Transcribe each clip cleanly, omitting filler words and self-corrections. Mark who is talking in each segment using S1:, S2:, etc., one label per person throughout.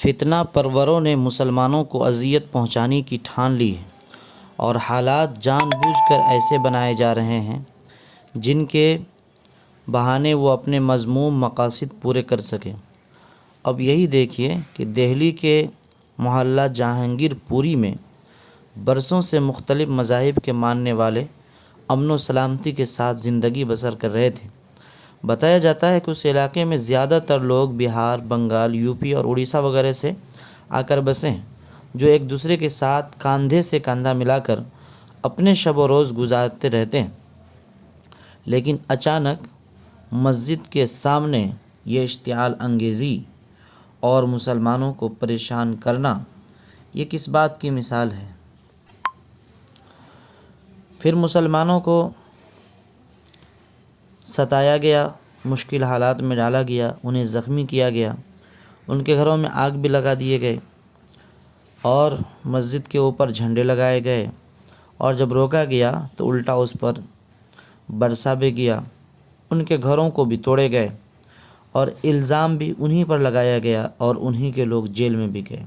S1: فتنہ پروروں نے مسلمانوں کو اذیت پہنچانے کی ٹھان لی ہے اور حالات جان بوجھ کر ایسے بنائے جا رہے ہیں جن کے بہانے وہ اپنے مذموم مقاصد پورے کر سکیں۔ اب یہی دیکھیے کہ دہلی کے محلہ جہانگیر پوری میں برسوں سے مختلف مذاہب کے ماننے والے امن و سلامتی کے ساتھ زندگی بسر کر رہے تھے۔ بتایا جاتا ہے کہ اس علاقے میں زیادہ تر لوگ بہار، بنگال، یوپی اور اڑیسہ وغیرہ سے آ کر بسے ہیں، جو ایک دوسرے کے ساتھ کاندھے سے کاندھا ملا کر اپنے شب و روز گزارتے رہتے ہیں۔ لیکن اچانک مسجد کے سامنے یہ اشتعال انگیزی اور مسلمانوں کو پریشان کرنا، یہ کس بات کی مثال ہے؟ پھر مسلمانوں کو ستایا گیا، مشکل حالات میں ڈالا گیا، انہیں زخمی کیا گیا، ان کے گھروں میں آگ بھی لگا دیے گئے اور مسجد کے اوپر جھنڈے لگائے گئے، اور جب روکا گیا تو الٹا اس پر برسا بھی گیا، ان کے گھروں کو بھی توڑے گئے اور الزام بھی انہی پر لگایا گیا اور انہی کے لوگ جیل میں بھی گئے۔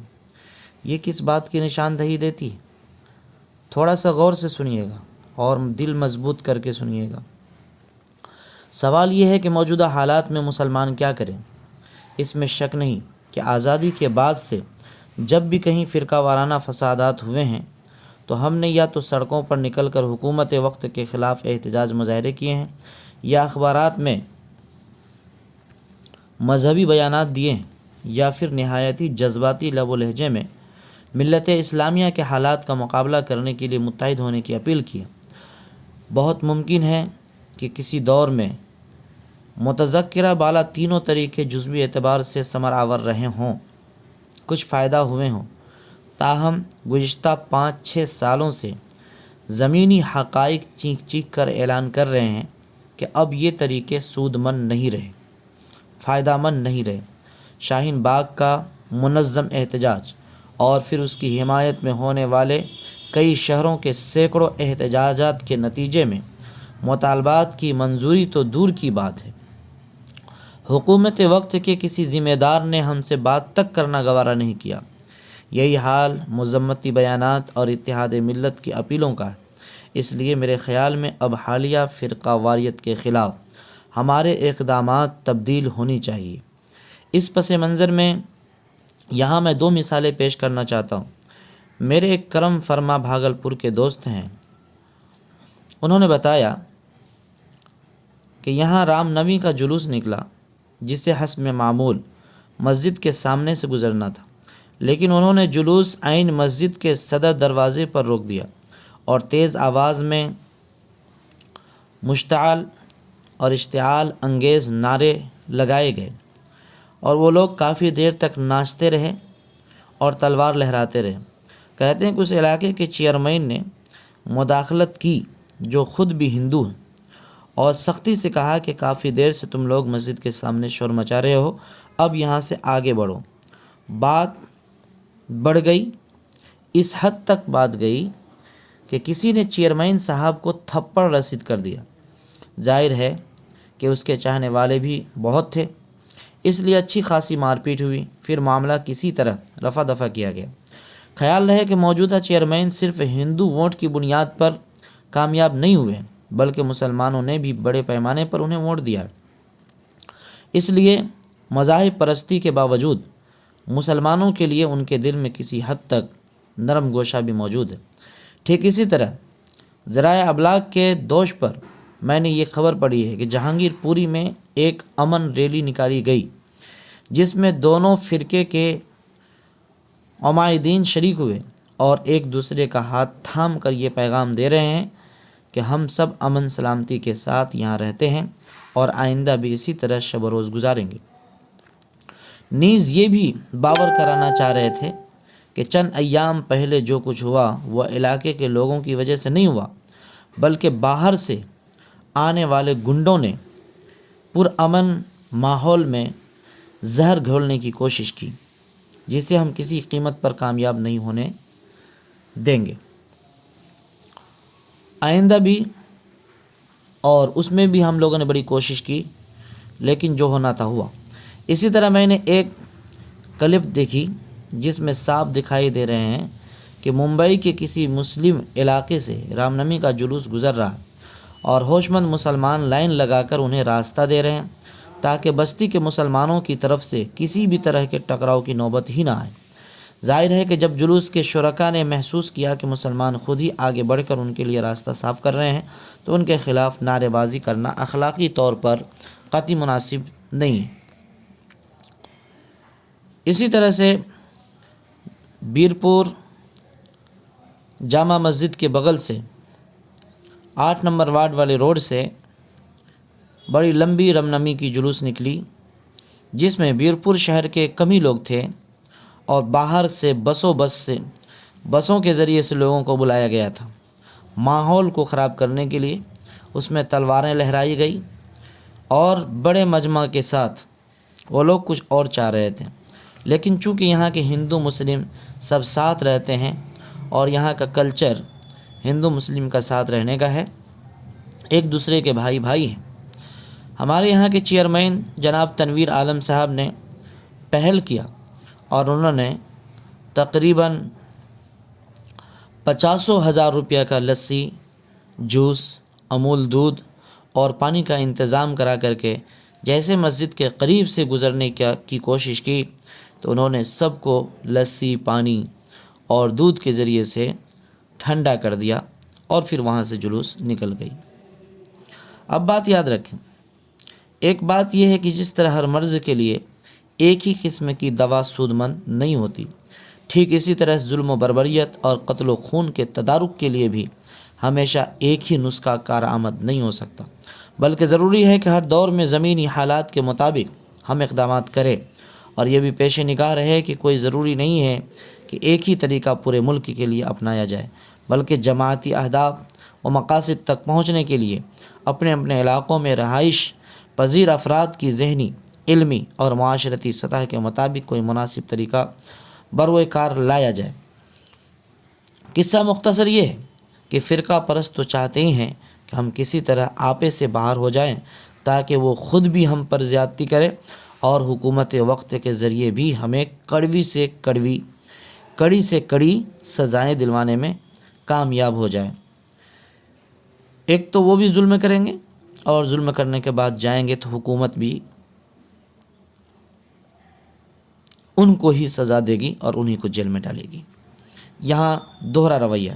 S1: یہ کس بات کی نشاندہی دیتی؟ تھوڑا سا غور سے سنیے گا اور دل مضبوط کر کے سنیے گا۔ سوال یہ ہے کہ موجودہ حالات میں مسلمان کیا کریں؟ اس میں شک نہیں کہ آزادی کے بعد سے جب بھی کہیں فرقہ وارانہ فسادات ہوئے ہیں تو ہم نے یا تو سڑکوں پر نکل کر حکومت وقت کے خلاف احتجاج مظاہرے کیے ہیں، یا اخبارات میں مذہبی بیانات دیے ہیں، یا پھر نہایتی جذباتی لب و لہجے میں ملت اسلامیہ کے حالات کا مقابلہ کرنے کے لیے متحد ہونے کی اپیل کی۔ بہت ممکن ہے کہ کسی دور میں متذکرہ بالا تینوں طریقے جزوی اعتبار سے ثمر آور رہے ہوں، کچھ فائدہ ہوئے ہوں، تاہم گزشتہ 5-6 سالوں سے زمینی حقائق چیخ چیخ کر اعلان کر رہے ہیں کہ اب یہ طریقے سود مند نہیں رہے، فائدہ مند نہیں رہے۔ شاہین باغ کا منظم احتجاج اور پھر اس کی حمایت میں ہونے والے کئی شہروں کے سینکڑوں احتجاجات کے نتیجے میں مطالبات کی منظوری تو دور کی بات ہے، حکومت وقت کے کسی ذمہ دار نے ہم سے بات تک کرنا گوارا نہیں کیا۔ یہی حال مذمتی بیانات اور اتحاد ملت کی اپیلوں کا ہے۔ اس لیے میرے خیال میں اب حالیہ فرقہ واریت کے خلاف ہمارے اقدامات تبدیل ہونی چاہیے۔ اس پس منظر میں یہاں میں 2 مثالیں پیش کرنا چاہتا ہوں۔ میرے ایک کرم فرما بھاگلپور کے دوست ہیں، انہوں نے بتایا کہ یہاں رام نومی کا جلوس نکلا جسے حسب معمول مسجد کے سامنے سے گزرنا تھا، لیکن انہوں نے جلوس عین مسجد کے صدر دروازے پر روک دیا اور تیز آواز میں مشتعل اور اشتعال انگیز نعرے لگائے گئے اور وہ لوگ کافی دیر تک ناچتے رہے اور تلوار لہراتے رہے۔ کہتے ہیں کہ اس علاقے کے چیئرمین نے مداخلت کی جو خود بھی ہندو ہیں، اور سختی سے کہا کہ کافی دیر سے تم لوگ مسجد کے سامنے شور مچا رہے ہو، اب یہاں سے آگے بڑھو۔ بات بڑھ گئی، اس حد تک بات گئی کہ کسی نے چیئرمین صاحب کو تھپڑ رسید کر دیا۔ ظاہر ہے کہ اس کے چاہنے والے بھی بہت تھے، اس لیے اچھی خاصی مار پیٹ ہوئی، پھر معاملہ کسی طرح رفع دفع کیا گیا۔ خیال رہے کہ موجودہ چیئرمین صرف ہندو ووٹ کی بنیاد پر کامیاب نہیں ہوئے بلکہ مسلمانوں نے بھی بڑے پیمانے پر انہیں ووٹ دیا ہے۔ اس لیے مذاہب پرستی کے باوجود مسلمانوں کے لیے ان کے دل میں کسی حد تک نرم گوشہ بھی موجود ہے۔ ٹھیک اسی طرح ذرائع ابلاغ کے دوش پر میں نے یہ خبر پڑھی ہے کہ جہانگیر پوری میں ایک امن ریلی نکالی گئی جس میں دونوں فرقے کے عمائدین شریک ہوئے اور ایک دوسرے کا ہاتھ تھام کر یہ پیغام دے رہے ہیں کہ ہم سب امن سلامتی کے ساتھ یہاں رہتے ہیں اور آئندہ بھی اسی طرح شب و روز گزاریں گے۔ نیز یہ بھی باور کرانا چاہ رہے تھے کہ چند ایام پہلے جو کچھ ہوا وہ علاقے کے لوگوں کی وجہ سے نہیں ہوا، بلکہ باہر سے آنے والے گنڈوں نے پرامن ماحول میں زہر گھولنے کی کوشش کی، جسے ہم کسی قیمت پر کامیاب نہیں ہونے دیں گے، آئندہ بھی، اور اس میں بھی ہم لوگوں نے بڑی کوشش کی، لیکن جو ہونا تھا ہوا۔ اسی طرح میں نے ایک کلپ دیکھی جس میں صاف دکھائی دے رہے ہیں کہ ممبئی کے کسی مسلم علاقے سے رام نومی کا جلوس گزر رہا اور ہوش مند مسلمان لائن لگا کر انہیں راستہ دے رہے ہیں تاکہ بستی کے مسلمانوں کی طرف سے کسی بھی طرح کے ٹکراؤ کی نوبت ہی نہ آئے۔ ظاہر ہے کہ جب جلوس کے شرکاء نے محسوس کیا کہ مسلمان خود ہی آگے بڑھ کر ان کے لیے راستہ صاف کر رہے ہیں تو ان کے خلاف نعرے بازی کرنا اخلاقی طور پر قطعی مناسب نہیں ہے۔ اسی طرح سے بیرپور جامع مسجد کے بغل سے 8 نمبر وارڈ والے روڈ سے بڑی لمبی رام نومی کی جلوس نکلی، جس میں بیرپور شہر کے کم ہی لوگ تھے اور باہر سے بسوں کے ذریعے سے لوگوں کو بلایا گیا تھا۔ ماحول کو خراب کرنے کے لیے اس میں تلواریں لہرائی گئی اور بڑے مجمع کے ساتھ وہ لوگ کچھ اور چاہ رہے تھے، لیکن چونکہ یہاں کے ہندو مسلم سب ساتھ رہتے ہیں اور یہاں کا کلچر ہندو مسلم کا ساتھ رہنے کا ہے، ایک دوسرے کے بھائی بھائی ہیں۔ ہمارے یہاں کے چیئرمین جناب تنویر عالم صاحب نے پہل کیا اور انہوں نے تقریباً 50,000 روپیہ کا لسی، جوس، امول دودھ اور پانی کا انتظام کرا کر کے جیسے مسجد کے قریب سے گزرنے کی کوشش کی تو انہوں نے سب کو لسی، پانی اور دودھ کے ذریعے سے ٹھنڈا کر دیا اور پھر وہاں سے جلوس نکل گئی۔ اب بات یاد رکھیں، ایک بات یہ ہے کہ جس طرح ہر مرض کے لیے ایک ہی قسم کی دوا سود مند نہیں ہوتی، ٹھیک اسی طرح ظلم و بربریت اور قتل و خون کے تدارک کے لیے بھی ہمیشہ ایک ہی نسخہ کارآمد نہیں ہو سکتا، بلکہ ضروری ہے کہ ہر دور میں زمینی حالات کے مطابق ہم اقدامات کریں، اور یہ بھی پیش نگاہ رہے کہ کوئی ضروری نہیں ہے کہ ایک ہی طریقہ پورے ملک کے لیے اپنایا جائے، بلکہ جماعتی اہداف و مقاصد تک پہنچنے کے لیے اپنے اپنے علاقوں میں رہائش پذیر افراد کی ذہنی، علمی اور معاشرتی سطح کے مطابق کوئی مناسب طریقہ بروئے کار لایا جائے۔ قصہ مختصر یہ ہے کہ فرقہ پرست تو چاہتے ہی ہیں کہ ہم کسی طرح آپے سے باہر ہو جائیں تاکہ وہ خود بھی ہم پر زیادتی کرے اور حکومت وقت کے ذریعے بھی ہمیں کڑی سے کڑی سزائیں دلوانے میں کامیاب ہو جائیں۔ ایک تو وہ بھی ظلم کریں گے اور ظلم کرنے کے بعد جائیں گے تو حکومت بھی ان کو ہی سزا دے گی اور انہی کو جیل میں ڈالے گی۔ یہاں دوہرا رویہ،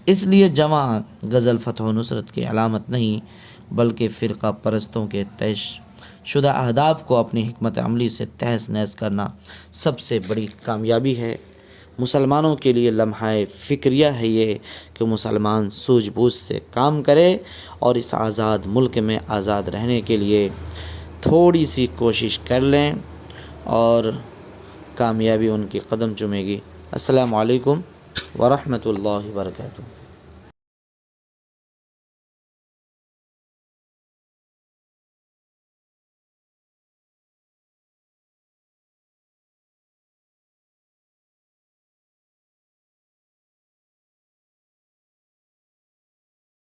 S1: اس لیے جمع غزل فتح و نصرت کی علامت نہیں بلکہ فرقہ پرستوں کے طے شدہ اہداف کو اپنی حکمت عملی سے تہس نہس کرنا سب سے بڑی کامیابی ہے۔ مسلمانوں کے لیے لمحہ فکریہ ہے یہ کہ مسلمان سوجھ بوجھ سے کام کرے اور اس آزاد ملک میں آزاد رہنے کے لیے تھوڑی سی کوشش کر لیں اور کامیابی ان کی قدم چومے گی۔ السلام علیکم ورحمۃ اللہ وبرکاتہ۔